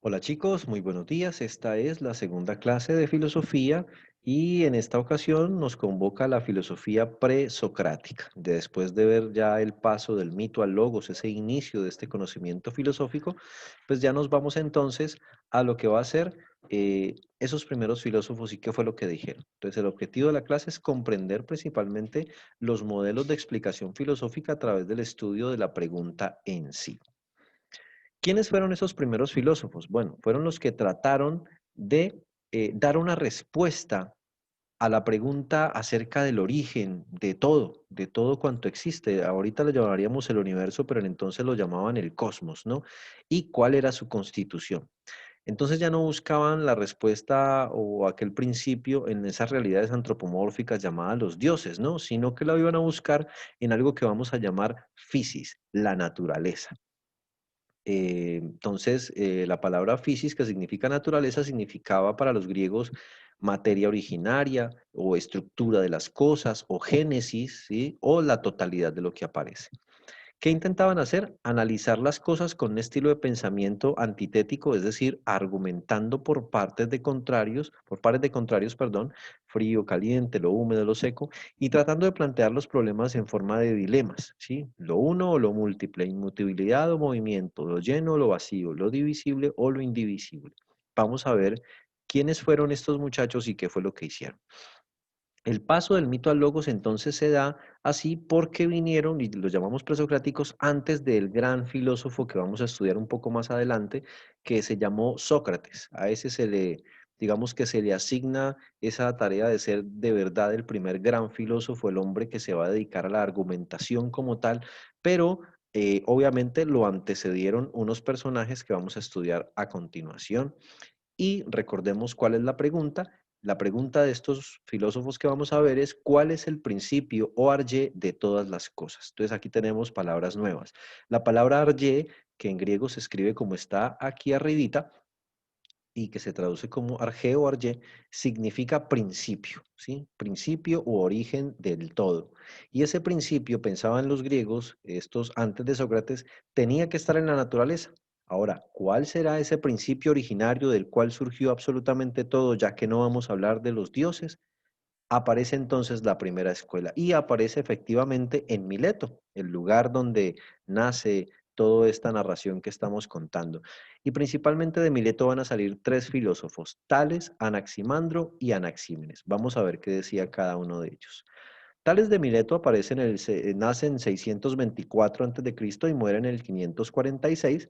Hola chicos, muy buenos días. Esta es la segunda clase de filosofía y en esta ocasión nos convoca la filosofía presocrática. Después de ver ya el paso del mito al logos, ese inicio de este conocimiento filosófico, pues ya nos vamos entonces a lo que va a ser esos primeros filósofos y qué fue lo que dijeron. Entonces el objetivo de la clase es comprender principalmente los modelos de explicación filosófica a través del estudio de la pregunta en sí. ¿Quiénes fueron esos primeros filósofos? Bueno, fueron los que trataron de dar una respuesta a la pregunta acerca del origen de todo cuanto existe. Ahorita lo llamaríamos el universo, pero en entonces lo llamaban el cosmos, ¿no? Y cuál era su constitución. Entonces ya no buscaban la respuesta o aquel principio en esas realidades antropomórficas llamadas los dioses, ¿no? Sino que lo iban a buscar en algo que vamos a llamar physis, la naturaleza. La palabra physis, que significa naturaleza, significaba para los griegos materia originaria o estructura de las cosas o génesis, ¿sí? O la totalidad de lo que aparece. ¿Qué intentaban hacer? Analizar las cosas con un estilo de pensamiento antitético, es decir, argumentando por pares de contrarios, perdón, frío, caliente, lo húmedo, lo seco, y tratando de plantear los problemas en forma de dilemas, ¿sí? Lo uno o lo múltiple, inmutabilidad o movimiento, lo lleno o lo vacío, lo divisible o lo indivisible. Vamos a ver quiénes fueron estos muchachos y qué fue lo que hicieron. El paso del mito al logos entonces se da así porque vinieron, y los llamamos presocráticos, antes del gran filósofo que vamos a estudiar un poco más adelante, que se llamó Sócrates. A ese digamos que se le asigna esa tarea de ser de verdad el primer gran filósofo, el hombre que se va a dedicar a la argumentación como tal, pero obviamente lo antecedieron unos personajes que vamos a estudiar a continuación. Y recordemos cuál es la pregunta. La pregunta de estos filósofos que vamos a ver es ¿cuál es el principio o arye de todas las cosas? Entonces aquí tenemos palabras nuevas. La palabra arye, que en griego se escribe como está aquí arribita y que se traduce como arge o arye, significa principio, ¿sí? Principio u origen del todo. Y ese principio, pensaban los griegos, estos antes de Sócrates, tenía que estar en la naturaleza. Ahora, ¿cuál será ese principio originario del cual surgió absolutamente todo, ya que no vamos a hablar de los dioses? Aparece entonces la primera escuela y aparece efectivamente en Mileto, el lugar donde nace toda esta narración que estamos contando. Y principalmente de Mileto van a salir tres filósofos, Tales, Anaximandro y Anaxímenes. Vamos a ver qué decía cada uno de ellos. Tales de Mileto nace en 624 a.C. y muere en el 546.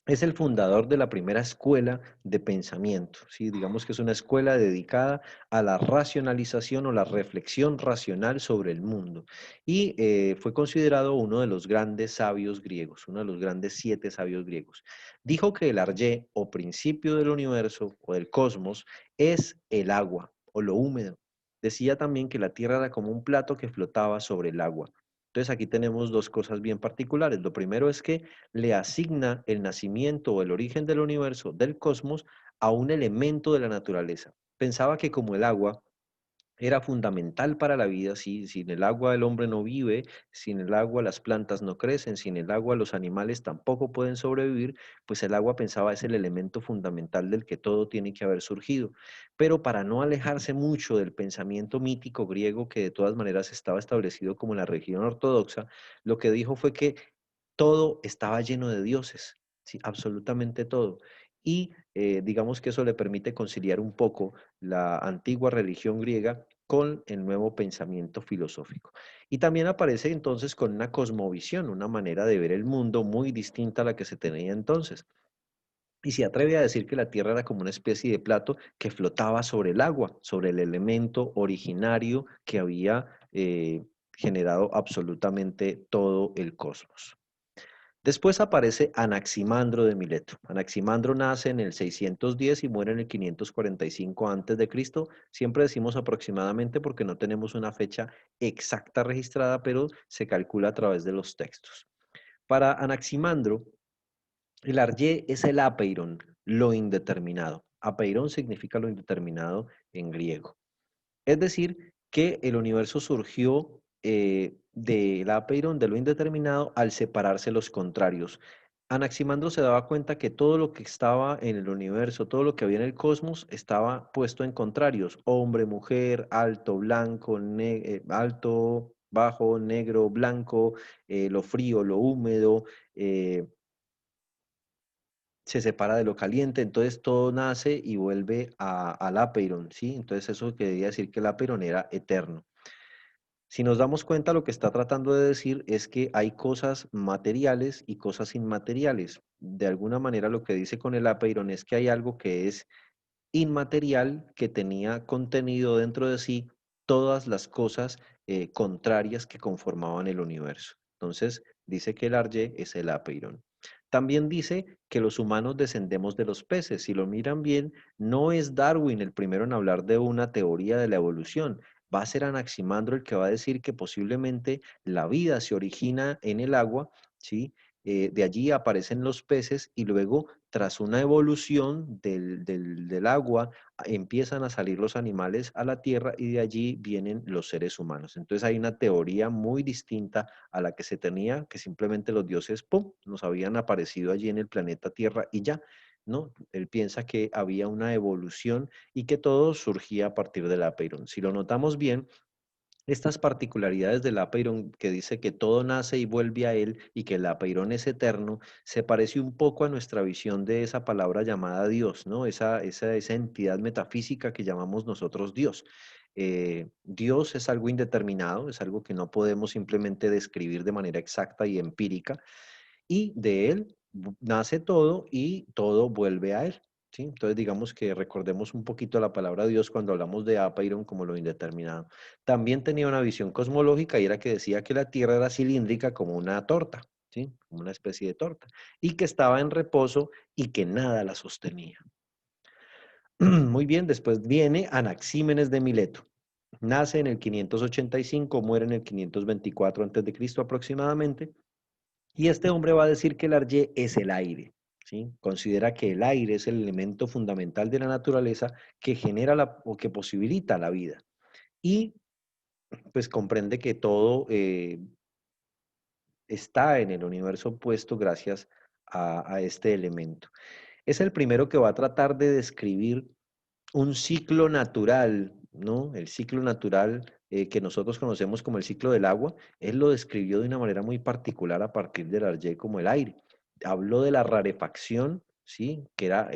Es el fundador de la primera escuela de pensamiento, ¿sí? Digamos que es una escuela dedicada a la racionalización o la reflexión racional sobre el mundo. Y fue considerado uno de los grandes sabios griegos, uno de los grandes siete sabios griegos. Dijo que el arjé o principio del universo o del cosmos es el agua o lo húmedo. Decía también que la tierra era como un plato que flotaba sobre el agua. Entonces aquí tenemos dos cosas bien particulares. Lo primero es que le asigna el nacimiento o el origen del universo, del cosmos, a un elemento de la naturaleza. Pensaba que como el agua era fundamental para la vida, sí, sin el agua el hombre no vive, sin el agua las plantas no crecen, sin el agua los animales tampoco pueden sobrevivir, pues el agua pensaba es el elemento fundamental del que todo tiene que haber surgido. Pero para no alejarse mucho del pensamiento mítico griego que de todas maneras estaba establecido como la religión ortodoxa, lo que dijo fue que todo estaba lleno de dioses, ¿sí? Absolutamente todo. Y digamos que eso le permite conciliar un poco la antigua religión griega con el nuevo pensamiento filosófico. Y también aparece entonces con una cosmovisión, una manera de ver el mundo muy distinta a la que se tenía entonces. Y se atreve a decir que la Tierra era como una especie de plato que flotaba sobre el agua, sobre el elemento originario que había generado absolutamente todo el cosmos. Después aparece Anaximandro de Mileto. Anaximandro nace en el 610 y muere en el 545 a.C. Siempre decimos aproximadamente porque no tenemos una fecha exacta registrada, pero se calcula a través de los textos. Para Anaximandro, el arjé es el apeiron, lo indeterminado. Apeiron significa lo indeterminado en griego. Es decir, que el universo surgió del apeiron, de lo indeterminado, al separarse los contrarios. Anaximandro se daba cuenta que todo lo que estaba en el universo, todo lo que había en el cosmos, estaba puesto en contrarios: hombre, mujer, alto, blanco, alto, bajo, negro, blanco, lo frío, lo húmedo, eh, se separa de lo caliente, entonces todo nace y vuelve al apeiron, ¿sí? Entonces eso quería decir que el apeiron era eterno. Si nos damos cuenta, lo que está tratando de decir es que hay cosas materiales y cosas inmateriales. De alguna manera lo que dice con el apeiron es que hay algo que es inmaterial, que tenía contenido dentro de sí todas las cosas contrarias que conformaban el universo. Entonces, dice que el Arye es el apeiron. También dice que los humanos descendemos de los peces. Si lo miran bien, no es Darwin el primero en hablar de una teoría de la evolución. Va a ser Anaximandro el que va a decir que posiblemente la vida se origina en el agua, ¿sí? De allí aparecen los peces y luego, tras una evolución del agua, empiezan a salir los animales a la tierra y de allí vienen los seres humanos. Entonces hay una teoría muy distinta a la que se tenía, que simplemente los dioses, ¡pum!, nos habían aparecido allí en el planeta Tierra y ya, ¿no? Él piensa que había una evolución y que todo surgía a partir del Apeiron. Si lo notamos bien, estas particularidades del apeiron, que dice que todo nace y vuelve a él y que el apeiron es eterno, se parece un poco a nuestra visión de esa palabra llamada Dios, ¿no? Esa entidad metafísica que llamamos nosotros Dios. Dios es algo indeterminado, es algo que no podemos simplemente describir de manera exacta y empírica, y de él nace todo y todo vuelve a él. ¿Sí? Entonces, digamos que recordemos un poquito la palabra Dios cuando hablamos de apeiron como lo indeterminado. También tenía una visión cosmológica y era que decía que la Tierra era cilíndrica como una torta, ¿sí? Como una especie de torta, y que estaba en reposo y que nada la sostenía. Muy bien, después viene Anaxímenes de Mileto. Nace en el 585, muere en el 524 a.C. aproximadamente, y este hombre va a decir que el Arye es el aire, ¿sí? Considera que el aire es el elemento fundamental de la naturaleza que genera o que posibilita la vida. Y pues comprende que todo está en el universo puesto gracias a este elemento. Es el primero que va a tratar de describir un ciclo natural, ¿no? El ciclo natural que nosotros conocemos como el ciclo del agua. Él lo describió de una manera muy particular a partir del Arjé como el aire. Habló de la rarefacción, ¿sí? Que era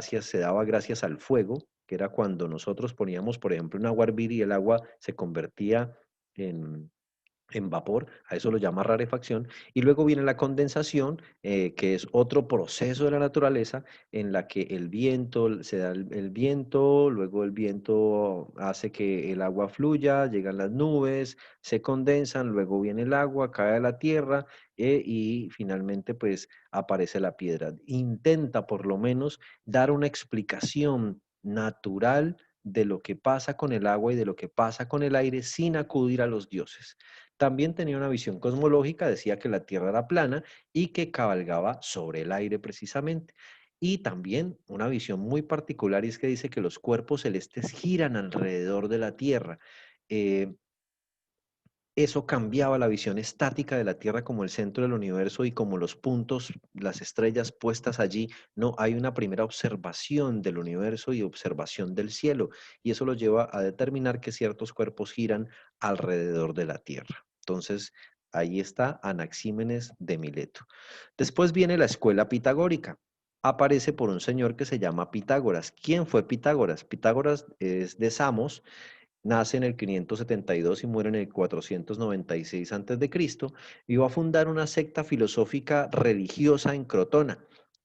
se daba gracias al fuego, que era cuando nosotros poníamos, por ejemplo, un agua a hervir y el agua se convertía en, en vapor, a eso lo llama rarefacción, y luego viene la condensación, que es otro proceso de la naturaleza en la que el viento, se da el viento, luego el viento hace que el agua fluya, llegan las nubes, se condensan, luego viene el agua, cae a la tierra, y finalmente pues aparece la piedra. Intenta por lo menos dar una explicación natural de lo que pasa con el agua y de lo que pasa con el aire sin acudir a los dioses. También tenía una visión cosmológica, decía que la Tierra era plana y que cabalgaba sobre el aire precisamente. Y también una visión muy particular, y es que dice que los cuerpos celestes giran alrededor de la Tierra. Eh, Eso cambiaba la visión estática de la Tierra como el centro del universo y como los puntos, las estrellas puestas allí. No, hay una primera observación del universo y observación del cielo, y eso lo lleva a determinar que ciertos cuerpos giran alrededor de la Tierra. Entonces, ahí está Anaxímenes de Mileto. Después viene la escuela pitagórica. Aparece por un señor que se llama Pitágoras. ¿Quién fue Pitágoras? Pitágoras es de Samos. Nace en el 572 y muere en el 496 a.C., y va a fundar una secta filosófica religiosa en Crotona,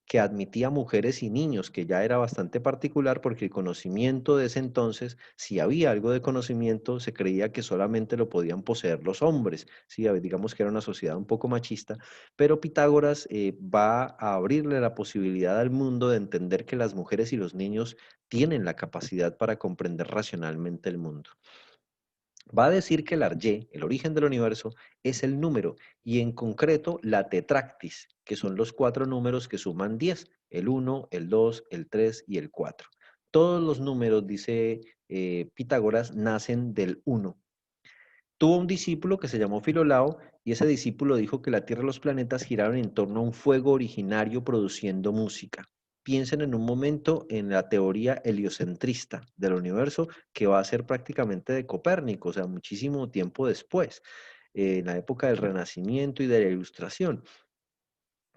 que admitía mujeres y niños, que ya era bastante particular porque el conocimiento de ese entonces, si había algo de conocimiento, se creía que solamente lo podían poseer los hombres, ¿sí? Digamos que era una sociedad un poco machista, pero Pitágoras va a abrirle la posibilidad al mundo de entender que las mujeres y los niños tienen la capacidad para comprender racionalmente el mundo. Va a decir que el Arye, el origen del universo, es el número, y en concreto la tetractis, que son los 4 números que suman 10: el 1, el 2, el 3 y el 4. Todos los números, dice Pitágoras, nacen del 1. Tuvo un discípulo que se llamó Filolao, y ese discípulo dijo que la Tierra y los planetas giraron en torno a un fuego originario produciendo música. Piensen en un momento en la teoría heliocentrista del universo que va a ser prácticamente de Copérnico, o sea, muchísimo tiempo después, en la época del Renacimiento y de la Ilustración.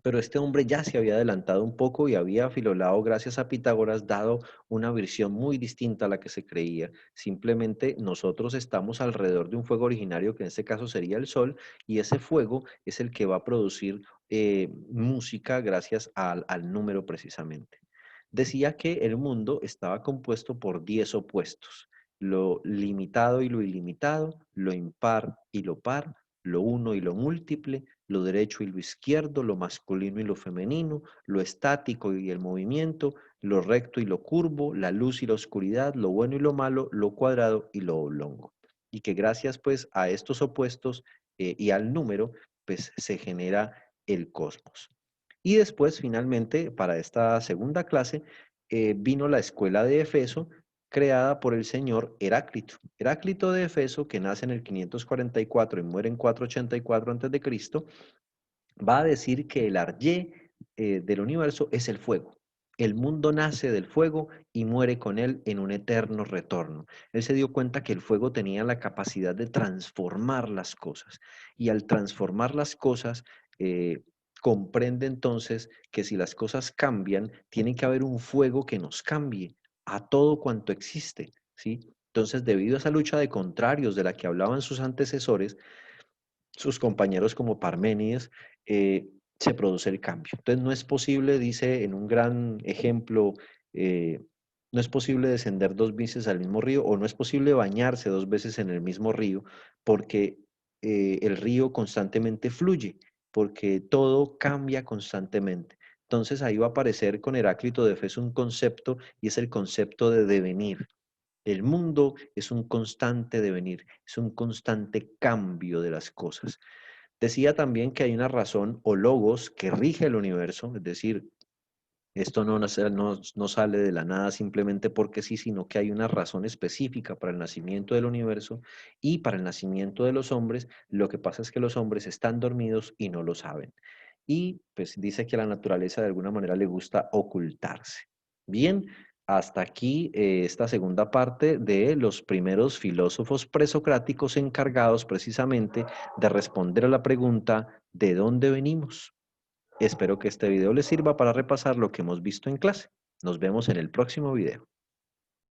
Pero este hombre ya se había adelantado un poco y había Filolao, gracias a Pitágoras, dado una versión muy distinta a la que se creía. Simplemente nosotros estamos alrededor de un fuego originario, que en este caso sería el Sol, y ese fuego es el que va a producir música gracias al número precisamente. Decía que el mundo estaba compuesto por 10 opuestos: lo limitado y lo ilimitado, lo impar y lo par, lo uno y lo múltiple, lo derecho y lo izquierdo, lo masculino y lo femenino, lo estático y el movimiento, lo recto y lo curvo, la luz y la oscuridad, lo bueno y lo malo, lo cuadrado y lo oblongo. Y que gracias pues a estos opuestos y al número, pues se genera el cosmos. Y después, finalmente, para esta segunda clase, vino la escuela de Efeso, creada por el señor Heráclito. Heráclito de Efeso, que nace en el 544 y muere en 484 a.C., va a decir que el arjé del universo es el fuego. El mundo nace del fuego y muere con él en un eterno retorno. Él se dio cuenta que el fuego tenía la capacidad de transformar las cosas, y al transformar las cosas, comprende entonces que si las cosas cambian, tiene que haber un fuego que nos cambie a todo cuanto existe, ¿sí? Entonces, debido a esa lucha de contrarios de la que hablaban sus antecesores, sus compañeros como Parménides, se produce el cambio. Entonces no es posible, dice en un gran ejemplo, no es posible descender 2 veces al mismo río, o no es posible bañarse 2 veces en el mismo río, porque el río constantemente fluye, porque todo cambia constantemente. Entonces ahí va a aparecer con Heráclito de Efeso un concepto, y es el concepto de devenir. El mundo es un constante devenir, es un constante cambio de las cosas. Decía también que hay una razón o logos que rige el universo, es decir, esto no sale de la nada simplemente porque sí, sino que hay una razón específica para el nacimiento del universo y para el nacimiento de los hombres. Lo que pasa es que los hombres están dormidos y no lo saben. Y pues dice que a la naturaleza de alguna manera le gusta ocultarse. Bien, hasta aquí esta segunda parte de los primeros filósofos presocráticos encargados precisamente de responder a la pregunta: ¿de dónde venimos? Espero que este video les sirva para repasar lo que hemos visto en clase. Nos vemos en el próximo video.